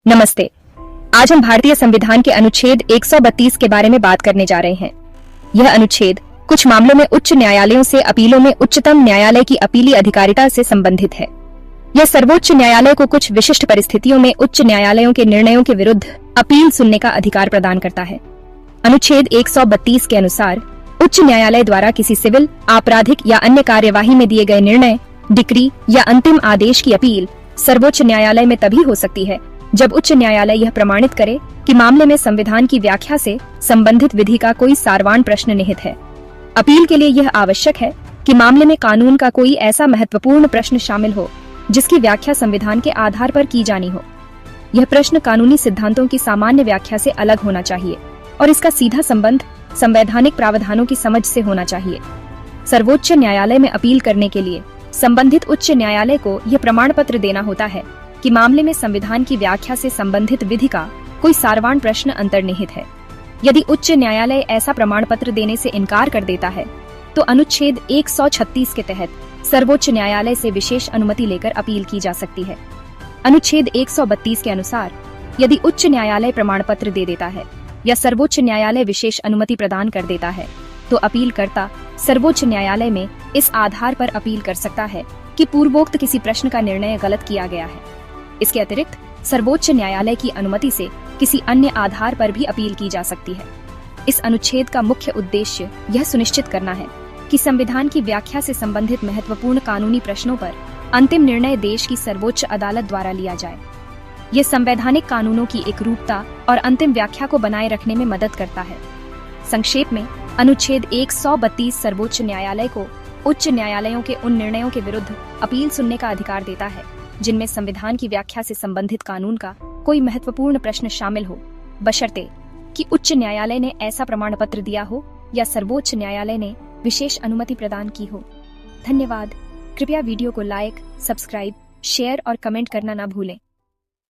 नमस्ते। आज हम भारतीय संविधान के अनुच्छेद 132 के बारे में बात करने जा रहे हैं। यह अनुच्छेद कुछ मामलों में उच्च न्यायालयों से अपीलों में उच्चतम न्यायालय की अपीली अधिकारिता से संबंधित है। यह सर्वोच्च न्यायालय को कुछ विशिष्ट परिस्थितियों में उच्च न्यायालयों के निर्णयों के विरुद्ध अपील सुनने का अधिकार प्रदान करता है। अनुच्छेद 132 के अनुसार उच्च न्यायालय द्वारा किसी सिविल, आपराधिक या अन्य कार्यवाही में दिए गए निर्णय, डिक्री या अंतिम आदेश की अपील सर्वोच्च न्यायालय में तभी हो सकती है जब उच्च न्यायालय यह प्रमाणित करे कि मामले में संविधान की व्याख्या से संबंधित विधि का कोई सारवान प्रश्न निहित है। अपील के लिए यह आवश्यक है कि मामले में कानून का कोई ऐसा महत्वपूर्ण प्रश्न शामिल हो जिसकी व्याख्या संविधान के आधार पर की जानी हो। यह प्रश्न कानूनी सिद्धांतों की सामान्य व्याख्या से अलग होना चाहिए और इसका सीधा संबंध संवैधानिक प्रावधानों की समझ से होना चाहिए। सर्वोच्च न्यायालय में अपील करने के लिए संबंधित उच्च न्यायालय को यह प्रमाण पत्र देना होता है कि मामले में संविधान की व्याख्या से संबंधित विधि का कोई सारवान प्रश्न अंतर्निहित है। यदि उच्च न्यायालय ऐसा प्रमाण पत्र देने से इनकार कर देता है तो अनुच्छेद 136 के तहत सर्वोच्च न्यायालय से विशेष अनुमति लेकर अपील की जा सकती है। अनुच्छेद 132 के अनुसार यदि उच्च न्यायालय प्रमाण पत्र दे देता है या सर्वोच्च न्यायालय विशेष अनुमति प्रदान कर देता है तो अपीलकर्ता सर्वोच्च न्यायालय में इस आधार पर अपील कर सकता है कि पूर्वोक्त किसी प्रश्न का निर्णय गलत किया गया है। इसके अतिरिक्त सर्वोच्च न्यायालय की अनुमति से किसी अन्य आधार पर भी अपील की जा सकती है। इस अनुच्छेद का मुख्य उद्देश्य यह सुनिश्चित करना है कि संविधान की व्याख्या से संबंधित महत्वपूर्ण कानूनी प्रश्नों पर अंतिम निर्णय देश की सर्वोच्च अदालत द्वारा लिया जाए। यह संवैधानिक कानूनों की एकरूपता और अंतिम व्याख्या को बनाए रखने में मदद करता है। संक्षेप में, अनुच्छेद 132 सर्वोच्च न्यायालय को उच्च न्यायालयों के उन निर्णयों के विरुद्ध अपील सुनने का अधिकार देता है जिनमें संविधान की व्याख्या से संबंधित कानून का कोई महत्वपूर्ण प्रश्न शामिल हो, बशर्ते कि उच्च न्यायालय ने ऐसा प्रमाण पत्र दिया हो या सर्वोच्च न्यायालय ने विशेष अनुमति प्रदान की हो। धन्यवाद। कृपया वीडियो को लाइक, सब्सक्राइब, शेयर और कमेंट करना न भूलें।